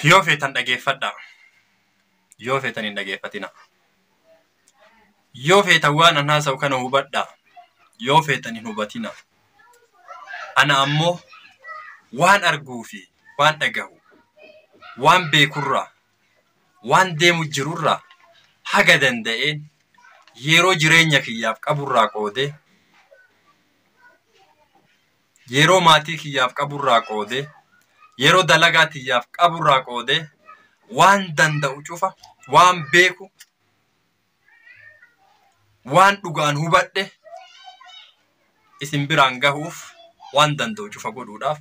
Yoo feetan dhageeffadhaa. Yoo feetan hin dhageeffatina. Yoo feetan waan an haasa'u kana hubadhaa. Yoo feetan hin hubatina. Ana ammoo waan arguu fi waan dhagahu, waan beekurraa, waan deemu jirurraa haga danda'een yeroo jireenya kiyyaaf qaburraa qoodee, yeroo maatii kiyyaaf qaburraa qoodee, yeroo dalagaa kiyyaaf qaburraa qoodee waan danda'u cufa, waan beeku, waan dhugaan hubadhe isin biraan gahuuf waan danda'u cufa godhuudhaaf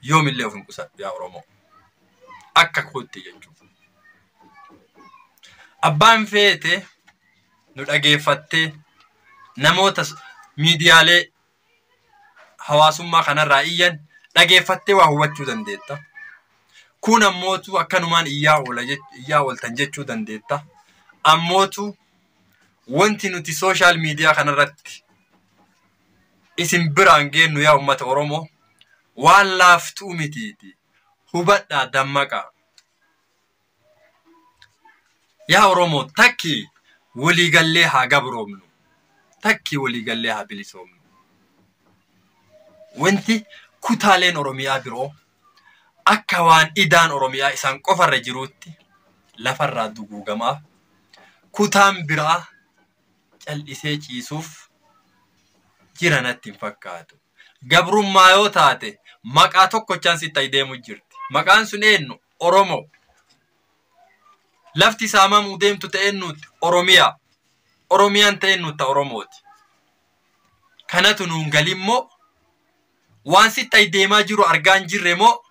yoomillee of hin qusadhu yaa Oromoo. Akka kootti jechuudha. Abbaan feete nu dhageeffattee namoota miidiyaalee hawaasummaa kanarraa iyyan dhageeffattee waa hubachuu dandeetta. Kun ammootu akkanumaan iyyaa ooltan jechuu dandeetta. Ammootu wanti nuti sooshaal miidiyaa kanarratti isin biraan geennu yaa uummata Oromoo waan laaftuu mitiiti. Hubadhaa dammaqaa. Yaa Oromoo takki waliigallee haa gabroomnu. Takki waliigallee haa bilisoomnu. Wanti kutaaleen Oromiyaa biroo akka waan idaan Oromiyaa isaan qofarra jiruutti lafarraa duguugamaaf kutaan biraa cal'isee ciisuuf jiranatti hin fakkaatu. Gabrummaa yoo taate maqaa tokkochaan sitti deemu jirti. Maqaan sun eenyu? Oromoo. Lafti saamamuu deemtu ta'eennuutti Oromiyaa. Oromiyaan ta'eennuutta Oromooti. Kanatu nuun galimmoo waan sitti deemaa jiru argaa hin jirre moo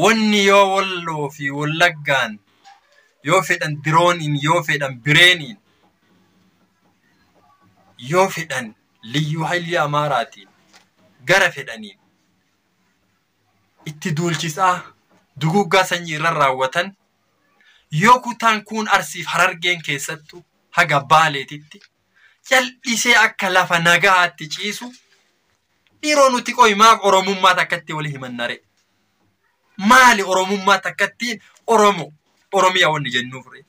wanni yoo Walloo fi Wallaggaan yoo fedhan dirooniin yoo fedhan bireeniin yoo fedhan liyyuu haylii Amaaraatiin gara fedhaniin itti duulchisaa duguuggaa sanyii irra raawwatan yoo kutaan kun Arsiif Harargeen keessattu haga Baaleetitti cal'isee akka lafa nagaatti ciisu dhiiroo nuti qoymaaf Oromummaa takkatti wali himannare. Maali Oromummaa takkattiin Oromiyaa wanni jennuufre.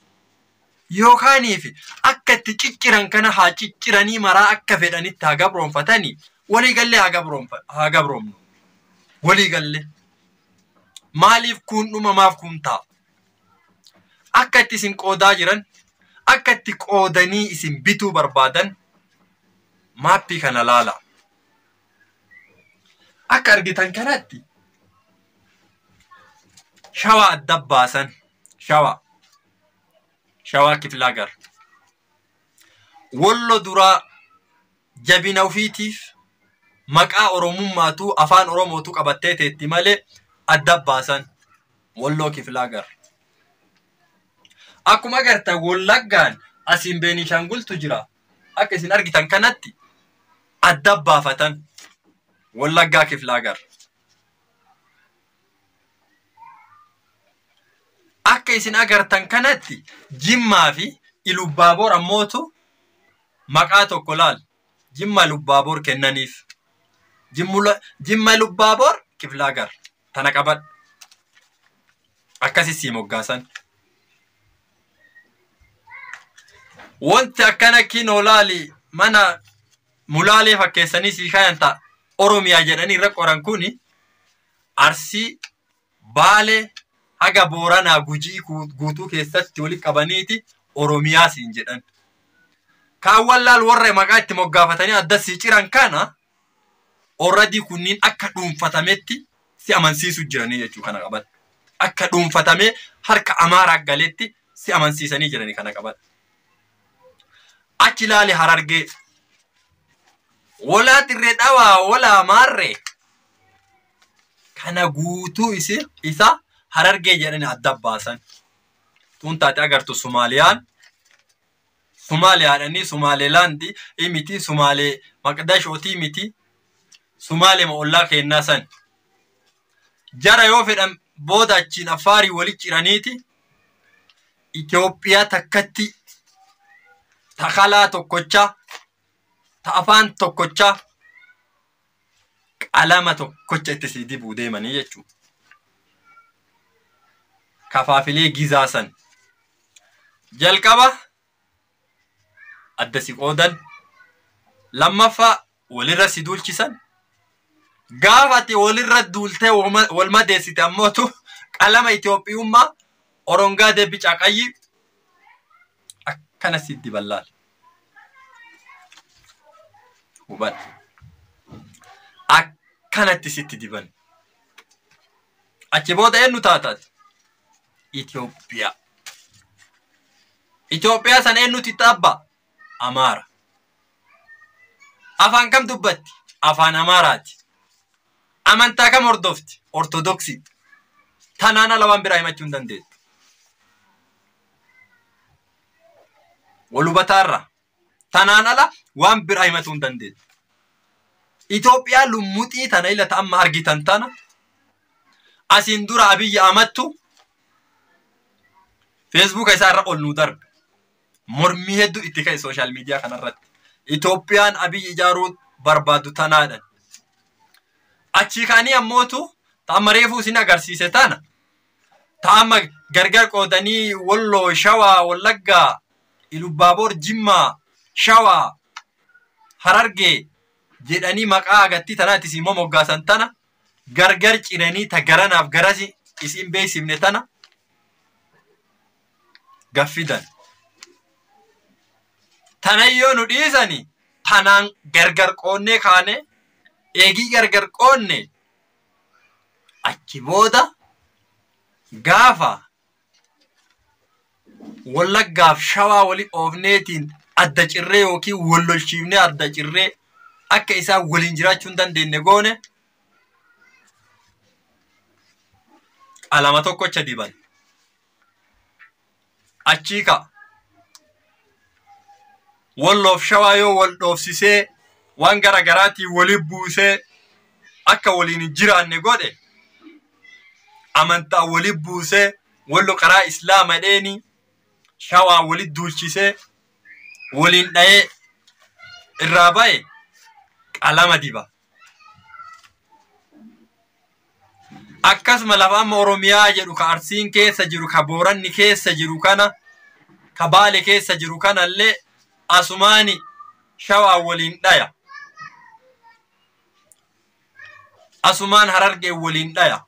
Yookaaniif akka itti cicciran kana haa cicciranii maraa akka fedhanitti haa gabroonfatanii waliigallee haa gabroomnu. Waliigallee. Maaliif kun dhumamaaf kun ta'a? Akka itti isin qoodaa jiran, akka itti qoodanii isin bituu barbaadan maappii kana laala. Akka argitan kanatti Shawaa adda baasan. Shawaa Kiflaa Gar. Wallo duraa jabina ofiitiif maqaa Oromummaatu afaan Oromootu qabattee teetti malee adda baasan Walloo Kiflaa Gar. Akkuma agartan Wallaggaan asiin Beenishaangultu jira. Akka isin argitan kanatti adda baafatan Wallaggaa Kiflaa Gar. Akka isin agartan kanatti Jimmaa fi Ilubaaboor ammootu maqaa tokko laal. Jimma Ilubaaboor kennaniif. Jimma Ilubaaboor Kiflaa Gar. Tana qabadhu. Akkasii sii moggaasan. Wanti akkana kinoo laali mana mulaalee fakkeessanii sii kaayan ta'a. Oromiyaa jedhanii irra qoran kuni Arsii, Baalee, haga Booranaa Gujii guutuu keessatti wali qabaniiti Oromiyaa siin jedhan. Kaawwan laal warra maqaa itti moggaafatanii adda sii ciran kana already kunniin akka dhuunfatametti si amansiisu jiranii jechuu kana qabadha. Akka dhuunfatamee harka Amaaraa galetti si amansiisanii jiranii kana qabadha. Achi laali Harargee. Walaa Dirree Dhawaa walaa Maarree. Kana guutuu isa Harargee jedhanii adda baasan. Tun taate agartu Somaaliyaadhanii Somaalilaandi miti Somaalee Maqdashootii miti Somaalee Ollaa kennaa san. Jara yoo fedhan booda achiin Afaarii walitti ciraniiti Itoophiyaa takkatti takalaa tokkochaa ta afaan tokkochaa qalama tokkocha itti sii dibuu deemanii jechuudha. kafaafilee gizaasan jalqaba adda si qoodan lammaffaa walirra si duulchisan gaafa ati walirra duultee wal madeessite ammootu qalama Itoophiyummaa orongaa deebi caqayyi akkana sitti ballaal hubad akkanatti sitti diban achi booda eenyu taataati Itoophiyaa san eenyuti xabba Amaara afaan kam dubbatti afaan Amaaraati amantaa kam hordofti Ortodoksii tanaan ala waan biraa himachuu hin dandeettu walubataarra tanaan ala waan biraa himachuu hin dandeettu Itoophiyaa lummuxii tana ilata amma argitan tana asiin dura Abiyyi Ahmadtu Facebook isaa irra ol nuu darbe mormii hedduu itti ka'e social media kanarratti Itoophiyaan Abiyyi ijaaruu barbaadu tanaadhan achi kaanii ammootu ta'amma reefuu isin agarsiise tana ta'amma gargar qoodanii Walloo Shawaa Wallaggaa Ilubaaboor Jimmaa Shawaa Harargee jedhanii maqaa agatti tanaatti isin moggaasan tana gargar ciranii ta garanaaf garasi isin beeksifne tana gaffidan tanayyoo nu dhiisani tanaan gargar qoonnee kaane eegii gargar qoonne achi booda gaafa Wallaggaaf Shawaa wali oofneetiin adda cirree yookiin wallolchiifnee adda cirree akka isaa waliin jiraachuu hin dandeenye goone qalama tokkocha diban achii ka Walloof Shawaa yoo wal dhoofsisee waan garaagaraatii wali buusee akka waliin hin jiraanne godhe amantaa wali buusee Wallo qaraa Islaama dheeni Shawaa wali duulchisee waliin dha'ee irraa ba'e qalama diba akkasuma lafa amma Oromiyaa jedhu ka Arsiin keessa jiru ka Booranni keessa jiru kana ka Baale keessa jiru kanallee asumaani Shawaa waliin dhaya asumaan Harargee waliin dhaya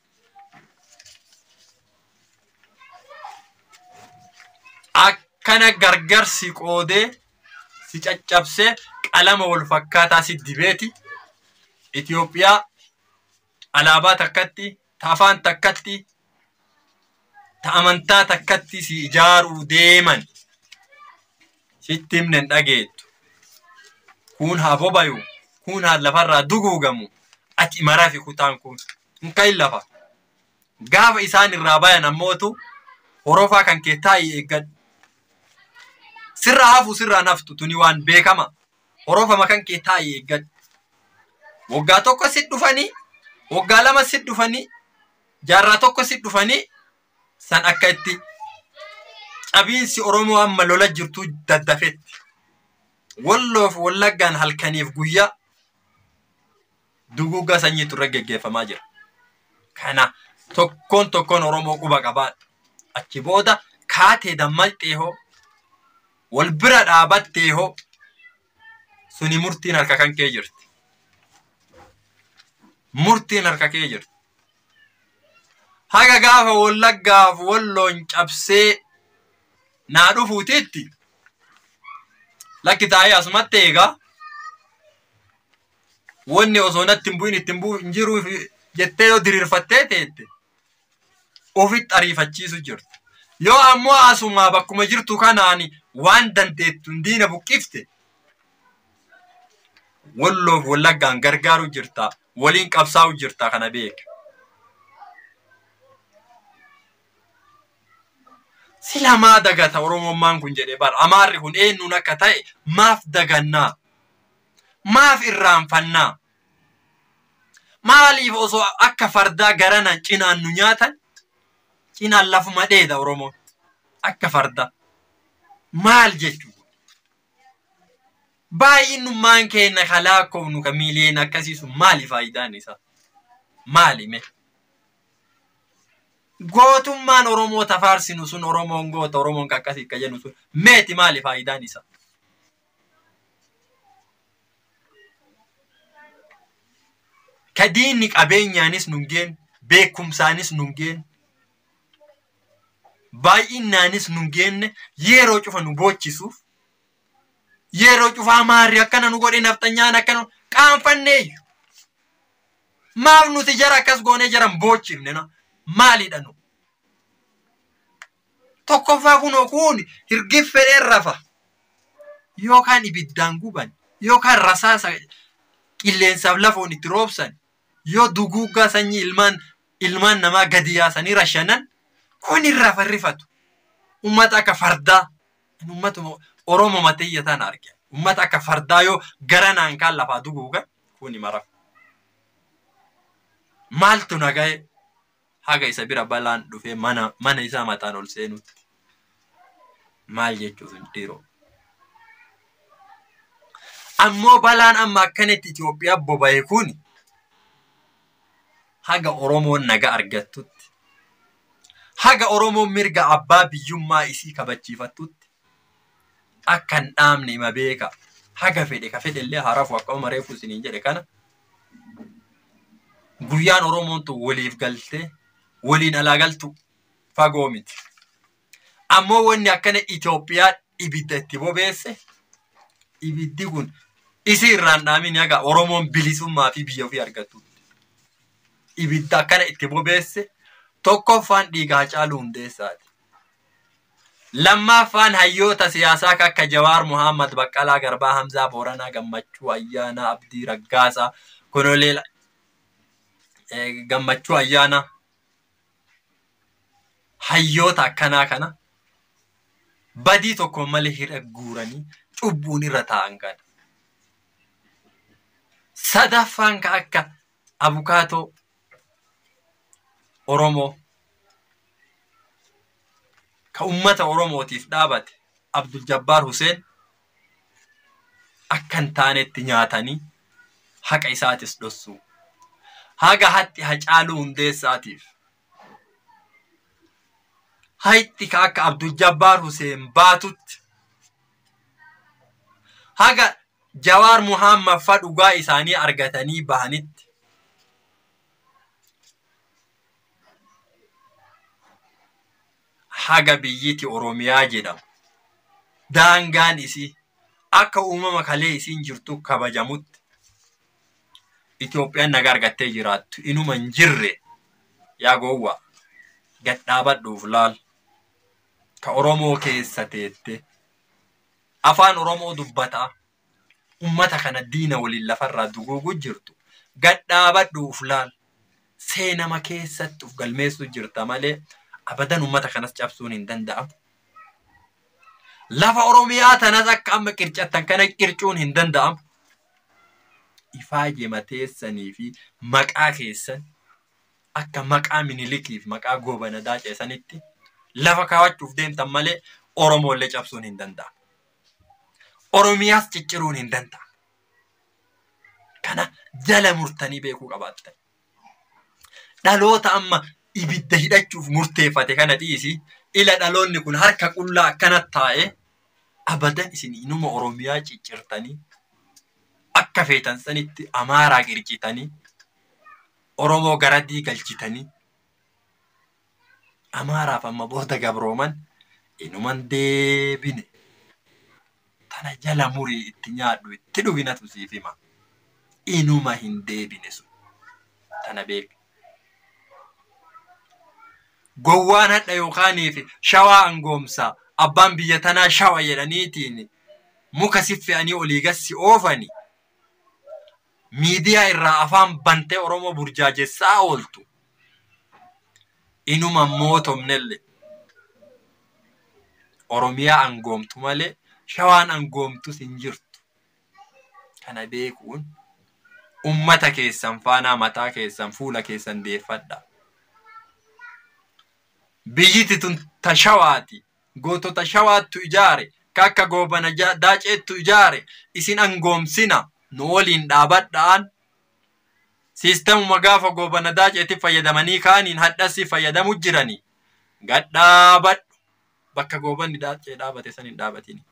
akkana gargar si qoodee si caccabsee qalama wal fakkaataa si dibeeti Itoophiyaa alaabaa takkatti ta afaan takkatti ta amantaa takkatti si ijaaruu deeman sitti himnen dhageettu kun haa bobayu kun haa lafarraa duguugamu ati maraa fi kutaan kun hin kayin lafa gaafa isaan irraa bayan ammootu horofaa kan kee taa'ii eeggadhu sirra hafu sirra naftu tuni waan beekama horofama kan kee taa'ii eeggadhu waggaa tokko sit dhufanii waggaa lama sit dhufanii jaarraa tokko sit dhufanii san akka itti cabiinsi Oromoo amma lola jirtu daddafetti Walloof Wallaggaan halkaniif guyyaa duguuggaa sanyiitu irra geggeeffamaa jira kana tokkoon Oromoo quba qabaadha achi booda kaatee dammalxee hoo wal bira dhaabattee hoo suni murtiin harka kan kee jirti murtiin harka kee jirti haga gaafa Wallaggaaf Walloon cabsee naa dhufuutitti lakki taa'ee asumatti eegaa wanni osoo natti hin bu'in jiruuf jettee yoo diriirfattee teette ofitti ariifachiisu jirtu yoo ammoo asumaa bakkuma jirtu kanaan waan dandeettu diina buqqifte Walloof Wallaggaan gargaaru jirta waliin qabsaa'u jirta kana beek sila maa dagata Oromummaan kun jedhee bar Amaarri kun eenyuun akka ta'e maaf dagannaa maaf irraanfannaa maaliif osoo akka fardaa garana cinaan nu nyaatan cinaan lafuma dheeda Oromoon akka farda maal jechuu baay'inummaan keenya kalaakkoofnu ka miiliyoon akkasiisu maali faayidaan isaa maali mee gootummaan Oromoo tafaarsinu sun Oromoon goota Oromoon kakkasii akka jennu sun meeti maali faayidaan isa? Kadiinni qabeenyaanis nungeen beekumsaanis nungeen baay'inaanis nungeen yeroo cufa nu boochisuuf yeroo cufaa maarri akkana nu godhe naftanyaan akkana qaanfanneeyyu maaf nuti jara akkas goonee jaran boochifne no maalidha nu tokkoffaa kunoo kun hirgiffedheen rafa yookaan ibiddaan guban yookaan rasaasa qilleensaaf lafoon itti roobsan yoo duguuggaa sanyii ilmaan namaa gadi yaasanii rashanan kun irraa farrifatu ummata akka fardaa ummata Oromoo matiyyataan arge ummata akka fardaa yoo garanaan kaan lafaa duguuga kuni maraf maaltu nagaye haga isa bira balaan dhufee mana isaa mataan ol seenutti maal jechuun dhiiroo ammoo balaan amma akkanatti Itoophiyaa boba'e kuni haga Oromoon naga argattutti haga Oromoon mirga abbaa biyyummaa isii kabachiifattutti akkan dhaamne ima beeka haga fedhe ka fedhellee harafu akka mareefu isiniin jedhe kana guyyaan Oromoon tu waliif galtee waliin alaa galtu fagoo miti ammoo wanni akkana Itoophiyaa ibidda itti bobeesse ibiddi kun isii irraan dhaamin haga Oromoon bilisummaa fi biyya ofii argattutti ibidda akkana itti bobeesse tokkoffaan dhiigaa Haacaaluu Hundeessaati. Lammaffaan hayyoota siyaasaa akka Jawaar Muhammad Baqqalaa Garbaa Hamzaa Booranaa Gammachuu Ayyaanaa Abdii Raggaasaa Koloneel Gammachuu Ayyaanaa hayyoota akkanaa kana badii tokko malee hidha guuranii cubbuun irra taa'an kana. Sadaffaan ka akka abukaatoo Oromoo ka ummata Oromootiif dhaabate Abdul Jabbaar Hussein akkan taanetti nyaatanii haqa isaatis dhossu haga hatti Haacaaluu Hundeessaatiif haitti ka akka Abdul Jabbaar Hussein baatutti haga Jawaar Muhammad fa dhugaa isaanii argatanii bahanitti haga biyyiti Oromiyaa jedhamu daangaan isii akka uumama kalee isiin jirtu kabajamutti Itoophiyaan naga argattee jiraattu inuma hin jirre yaa gowwa gadhaabadhuuf laal ka Oromoo keessa teette afaan Oromoo dubbataa ummata kana diina waliin lafarraa duguugu jirtu gadhaabadhuuf laal seenama keessatti uf galmeessu jirta malee abadan ummata kanas cabsuun hin danda'amu. Lafa Oromiyaa tanas akka amma qircattan kana qircuun hin danda'amu. Ifaaje mateessanii fi maqaa keessan akka maqaa Minilikiif maqaa Goobana Daaceesanitti lafa kaawwachuuf deemtan malee Oromoollee cabsuun hin danda'amu. Oromiyaas cicciruun hin danda'amu. Kana jala murtanii beekuu qabaattan. Dhaloota amma ibidda hidhachuuf murteeffate kana dhiisi ila dhaloonni kun harka qullaa akkanatti taa'e abadan isin inuma Oromiyaa ciccirtanii akka feetan sanitti Amaaraa qircitanii Oromoo garadii galchitanii Amaaraaf amma booda gabrooman inuman deebine tana jala murii itti nyaadhu itti dhuginatu siif hima inuma hin deebine sun tana beek gowwaan hadha yookaaniif shawaa angoomsaa abbaan biyya tanaa shawa jedhaniitiin muka siffe'anii olii gassi oofani miidiyaa irraa afaan bantee Oromoo burjaajessaa ooltu inuma mootomnelle Oromiyaa angoomtu malee shawaan angoomtus hin jirtu kana beekuun ummata keessan faanaa mataa keessan fuula keessan deeffadha. Biyyiti tun tashawaati gootota shawaattu ijaare kakka Goobana Daaceettu ijaare isin angoomsina nu waliin dhaabadhaan Sistemuma gaafa goobana daaceetti fayyadamanii kaaniin hadhassi fayyadamu jiranii. Gad dhaabadhu. Bakka goobanni daacee dhaabate san hin dhaabatini.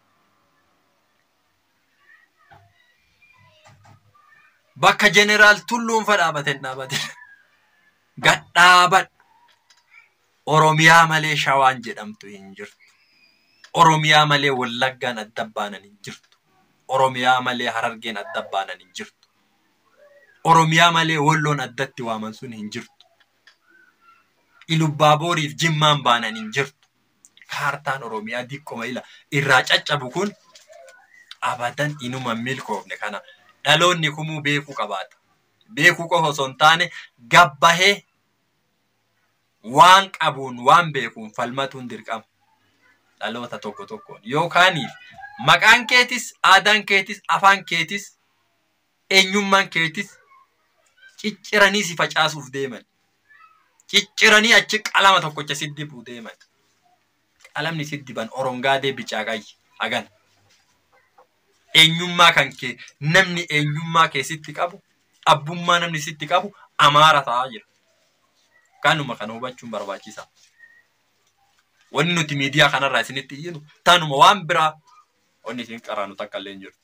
Bakka jeneraal Tulluunfa dhaabate hin dhaabatin. Gad dhaabadhu. Oromiyaa malee Shawaan jedhamtu hin jirtu. Oromiyaa malee Wallaggaan adda baanan hin jirtu. Oromiyaa malee Harargeen adda baanan hin jirtu. Oromiyaa malee Walloon addatti waaman sun hin jirtu. Ilubbaaboriif Jimmaan baanan hin jirtu. Kaartaan Oromiyaa diqqoma irraa caccabu kun abadan inuma milkoofne kana dhaloonni kumuu beekuu qabaata. Beekuu qofa osoo hin taane gabbahee waan qabuun waan beekuun falmatuun dirqama. Dhaloota tokko tokkoon yookaaniif maqaan keetis, aadaan keetis, afaan keetis, eenyummaan keetis cicciranii si facaasuuf deeman. Cicciranii achi qalama tokkocha si dibuu deeman. Qalamni si diban orongaadee bicaa qayyi hagan. Eenyummaa kan kee namni eenyummaa kee sitti qabu, abbummaa namni sitti qabu Amaara ta'aa jira. Kanuma kana hubachuun barbaachisa. Wanni nuti miidiyaa kanarraa isinitti iyyinu tanuma waan biraa wanni isin qaraanu takka illee hin jirtu.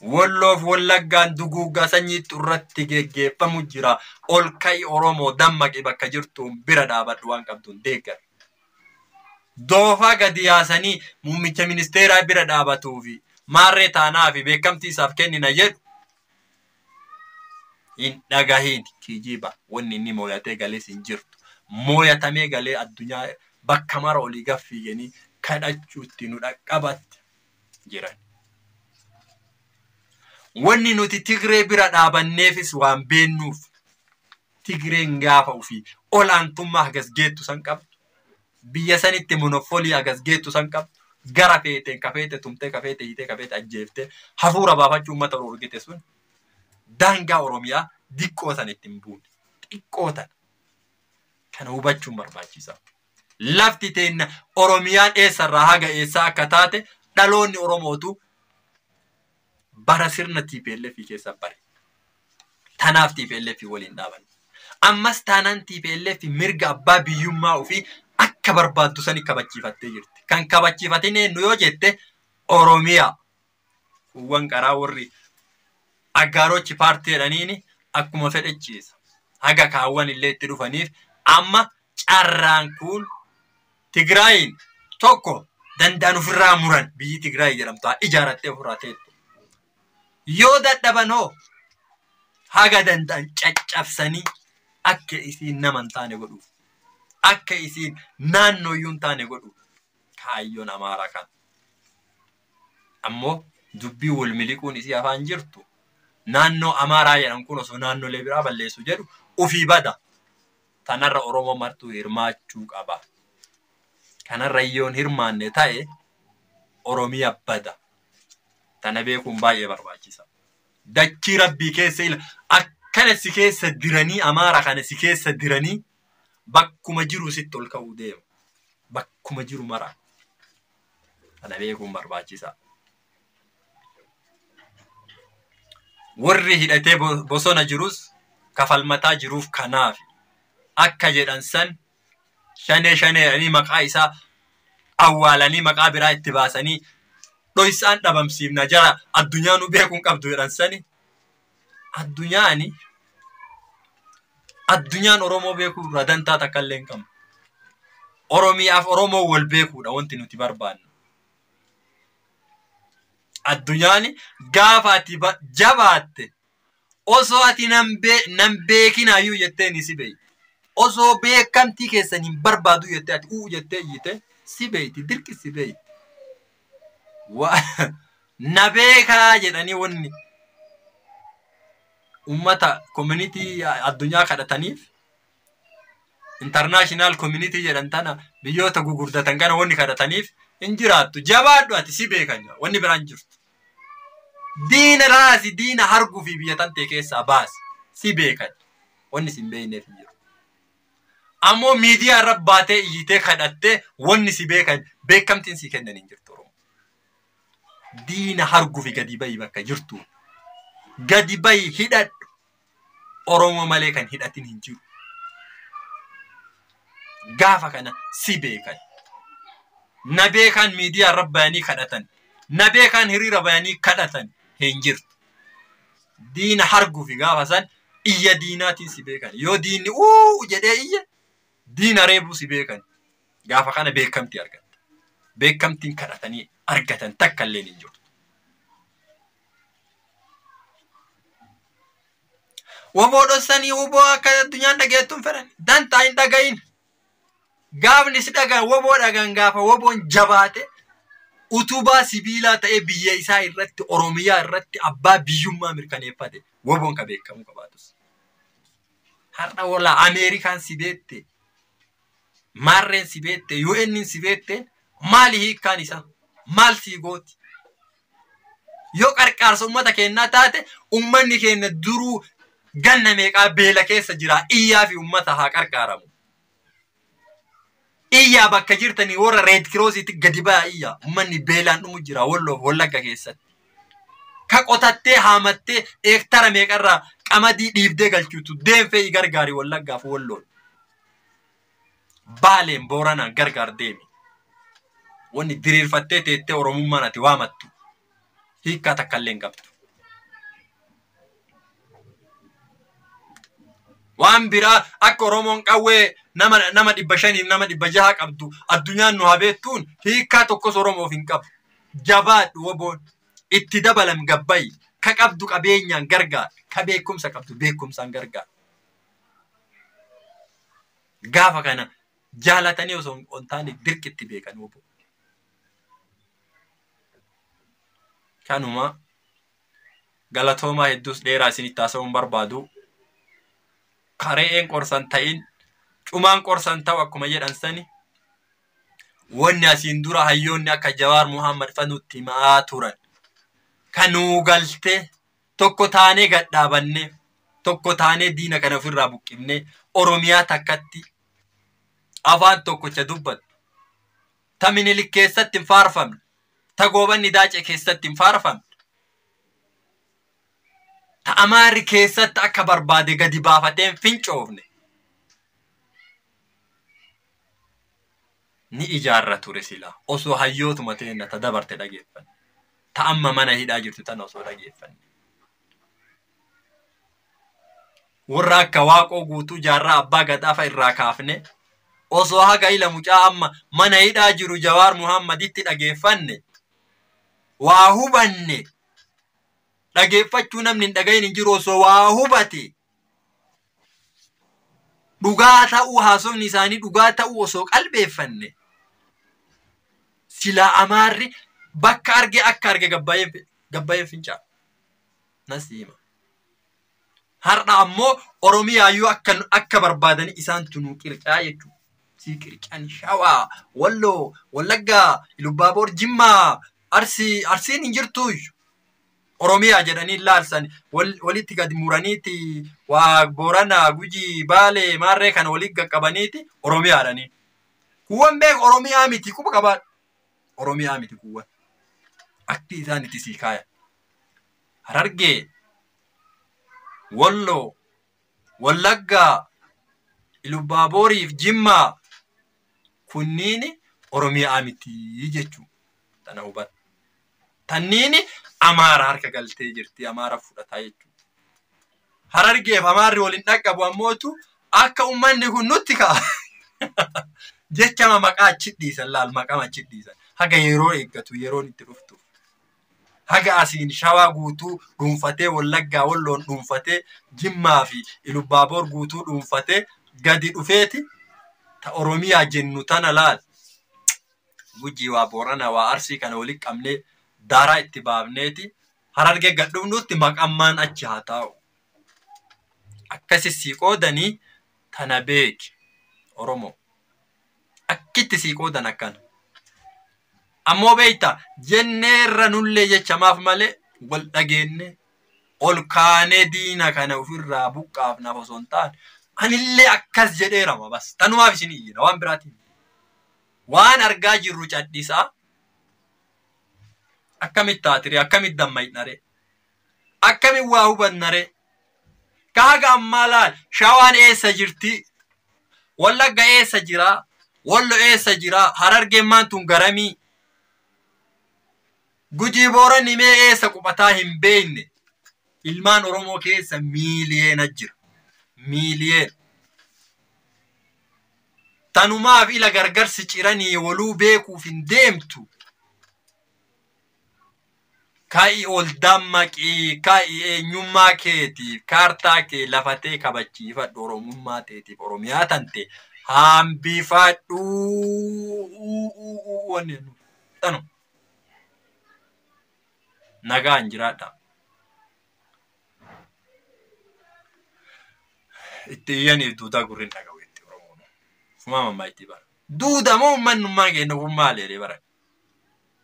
Walloof Wallaggaan duguuggaa sanyii xurratti geggeeffamu jira. Ol ka'i Oromoo dammaqi bakka jirtuun bira dhaabadhu waan qabduun deeggar. Doofaa gadi yaasanii muummicha ministeeraa bira dhaabatuu fi maarree taanaa fi beekamtii isaaf kennina jedhu hin dhagahin kijiba wanni inni mooyatee galees hin jirtu. Mooyatamee galee addunyaa bakka mara olii gaffiiganii kadhachuutti nu dhaqqabatti jiran. Wanni nuti Tigree bira dhaabanneefis waan beennuuf Tigreen gaafa ofii olaantummaa hagas geettu san qabdu. Biyya sanitti monofolii hagas geettu san qabdu. Gara feeteen kafeete tumtee kafeete hiitee kafeete ajjeeftee hafuura baafachuu uummata urgite sun daangaa Oromiyaa diqqoo san ittiin buune. Xiqqoo tan. Kana hubachuun barbaachisa. Lafti teenna Oromiyaan eessarraa haga eessaa akka taate dhaloonni Oromootu bara sirna TPLF keessa bare. Tanaaf TPLF waliin dhaaban. Ammas taanaan TPLF mirga abbaa biyyummaa ofii akka barbaaddu sani kabachiifattee jirti. Kan kabachiifatin eenyu yoo jette Oromiyaa. Kuwwan qaraa warri aggaarochi paartii jedhaniini akkuma fedhechiisa. Haga kaawwan illee itti dhufaniif amma carraan kun Tigraayin tokko danda'an ofirraa muran biyyi Tigraay jedhamtu ijaarattee ofirraa teettu. Yoo dadhaban hoo haga danda'an caccabsanii akka isiin nama hin taane godhuuf. Akka isiin naannooyyuu hin taane godhuuf. Kaayyoon Amaaraa kan. Ammoo dubbii wal miliquun isii afaan jirtu. Naannoo Amaaraa jedhan kun osoo naannolee biraa balleessu jedhu ofii bada. Tanarra Oromoo martuu hirmaachuu qaba. Kanarra yoon hirmaanne ta'e Oromiyaa bada. Tana beekuun baay'ee barbaachisa. Dachii Rabbii keessa akkana si keessa diranii Amaaraa kana si keessa diranii bakkuma jiru sitti ol ka'uu deema. Bakkuma jiru mara. Tana beekuun barbaachisa. Warri hidhatee bosona jirus kafalmataa jiruuf kanaaf akka jedhan san shanee maqaa isaa awwaalanii maqaa biraa itti baasanii dhoysaan dhabamsiifna jara addunyaan nu beekuun qabdu jedhan sani addunyaan Oromoo beekuu irraa dantaa takka illee hin qabnu. Oromiyaaf Oromoo wal beekuudha wanti nuti barbaannu. Addunyaan gaafa ati jabaatte osoo ati nan beekinayyuu jettee ni si beeyti. Osoo beekamtii keessan hin barbaadu jettee ati jettee iyyite si beeyti dirqi si beeyti. Na beekaa jedhanii wanni ummata community addunyaa kadhataniif international community jedhan tana biyyoota gugurdatan kana wanni kadhataniif hin jiraattu. Jabaadhu ati si beekan wanni biraan jirtu. Diina raasi diina arguu fi biyya tantee keessaa baasi si beekan wanni si hin beekneef hin jiru. Ammoo miidiyaa irra baatee iyyitee kadhattee wanni si beekan beekamtiin si kennan hin jirtu. Diina arguu fi gadi bayi bakka jirtu. Gadi bayi hidhadhu. Oromoo malee kan hidhatin hin jiru. Gaafa kana si beekan. Na beekan miidiyaa irra bayanii kadhatan. Na beekan hiriira bayanii kadhatan hin jirtu. Diina arguufi gaafa san iyya diinaatiin si beekan. Yoo diinni jedhee iyya diina reebuu si beekan. Gaafa kana beekamtii argata. Beekamtiin kadhatanii argatan takka illee hin jirtu. Woboo dhossanii woboo akka addunyaan dhageettuun fedhan. Dantaa hin dhagayin. Gaafni si dhagan woboo dhagan gaafa woboon jabaate utubaa sibiilaa ta'ee biyya isaa irratti Oromiyaa irratti abbaa biyyummaa mirkaneeffate woboon ka beekamu qabaatus. Har'a wala Ameerikaan si beette, Marreen si beette, UN si beette, maali hiikkaan isaa? Maal si gooti? Yoo qarqaarsa uummata keenyaa taate uummanni keenya duruu ganna meeqaa beela keessa jira. Iyyaa fi uummata haa qarqaaramu. Iyyaa bakka jirtanii warra Red Crossiitti gadi ba'aa iyyaa. Uummanni beelaan dhumu jira Walloof Wallagga keessatti. Ka qotattee haamattee heektara meeqarraa qamadii dhiibdee galchuutu deemfee gargaari Wallaggaaf Walloon. Baaleen Booranaan gargaar deemi. Wanni diriirfattee teettee Oromummaan ati waamattu. Hiikkaa takka illee hin qabdu. Waan biraa akka Oromoon qawwee nama 500 nama 600 qabdu addunyaan nu habeettuun hiikkaa tokkos Oromoof hin qabu. Jabaadhu woboon itti dabalam gabbayi ka qabdu qabeenyaan gargaar ka beekumsa qabdu beekumsaan gargaar. Gaafa kana jaalatanii osoo hin taane dirqitti beekan woboon. Kanuma galatoomaa hedduus dheeraa isinitti haasa'uun barbaadu. Kare'een qorsan ta'in cumaan qorsan ta'u akkuma jedhan sani wanni asiin dura hayyoonni akka Jawaar Muhammad fanutti himaa turan kanuu galte tokko taanee gadhaabanne tokko taanee diina kana ofirraa buqqifne Oromiyaa takkatti afaan tokkocha dubbatu ta Minilik keessatti hin faarfamne ta Goobanni Daacee keessatti hin faarfamne ta Amaarri keessatti akka barbaade gadi baafateen fincoofne ni ijaarra ture sila osoo hayyootuma teenna ta dabarte dhageeffanne ta amma mana hidhaa jirtu tan osoo dhageeffanne warra akka Waaqoo guutuu jaarraa abbaa gadaafa irraa kaafne osoo haga ila mucaa amma mana hidhaa jiru Jawaar Muhammaditti dhageeffanne waa hubanne. Dhageeffachuu namni hin dhagayin hin jiru osoo waa hubate. Dhugaa ta'uu haasofni isaanii dhugaa ta'uu osoo qalbeeffanne. Silaa Amaarri bakka arge akka arge gabbaa'een fincaa. Nasiima. Har'a ammoo Oromiyaayyuu akka barbaadanii isaan tunuu qircaa jechuudha. Si qircaan Shawaa, Walloo, Wallaggaa, Ilubaaboor, Jimmaa, Arsiin hin jirtuuyyu. Oromiyaa jedhanii laalsan walitti gadi muraniiti waa Booranaa Gujii Baalee Marree kana walitti qaqqabaniiti Oromiyaadhanii. Kuwwan beek Oromiyaa miti quba qabaadha. Oromiyaa miti kuwwan. Akti isaan itti sii kaaya. Harargee, Walloo, Wallaggaa, Ilubaabooriif Jimmaa kunniini Oromiyaa miti jechuudha. Tana hubata. Tanniini Amaara harka galtee jirti Amaara fudhataa jechuudha. Harargeef Amaarri waliin dhaqqabu ammootu akka uummanni kun nutti ka'a. Jechama maqaa achi dhiisan laal maqaa achi dhiisan. Haga yeroo eeggatu yeroon itti dhuftu. Haga asiin Shawaa guutuu dhuunfatee Wallaggaa Walloon dhuunfatee Jimmaa fi Ilubaaboor guutuu dhuunfatee gadi dhufeeti ta Oromiyaa jennu tana laal. Gujii waa Booranaa waa Arsii kana walitti qabnee daaraa itti baafneeti Harargee gadhufnutti maqammaan achi haa taa'u. Akkasi sii qoodanii tana beeki Oromoo. Akkitti sii qoodan akkana. Ammoo beeyta jenneerra nullee jechamaaf malee wal dhageenne ol kaanee diina kana ofirraa buqqaaf naaf osoo hin taane anillee akkas jedheerama bas tanumaaf isin iyyina waan biraatiin. Waan argaa jirru cadhisaa. Akkamitti taatire akkamit dammayidhare akkamit waa hubannare Kaaga ammaalaal shawaan eessa jirti? Wallagga eessa jira? Wallo eessa jira? Harargeen maantun garamii? Gujii Booranii mee eessa qubataa hin beekne? Ilmaan Oromoo keessa miiliyeena jira. Miiliyeen. Tanumaaf ila gargarsi ciranii waluu beekuuf hin deemtu. Ka'i ol dammaqii, ka'i eenyummaa keetiif, kaartaa kee lafatee kabachiifadhu Oromummaa teetiif Oromiyaa tante hambifadhu. Tanu. Nagaan jiraadha. Itti iyyaniif duudaa gurrin dhagaweetti Oromoon. Fuma mammaa itti bara. Duuda moo ummannummaa keenya kun maaleedhe bara?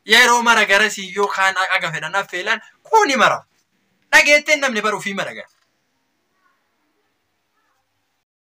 Yeroo mara garasii yookaan aga fedhan affeelan kuni mara. Dhageetteen namni bara ofii mara gara.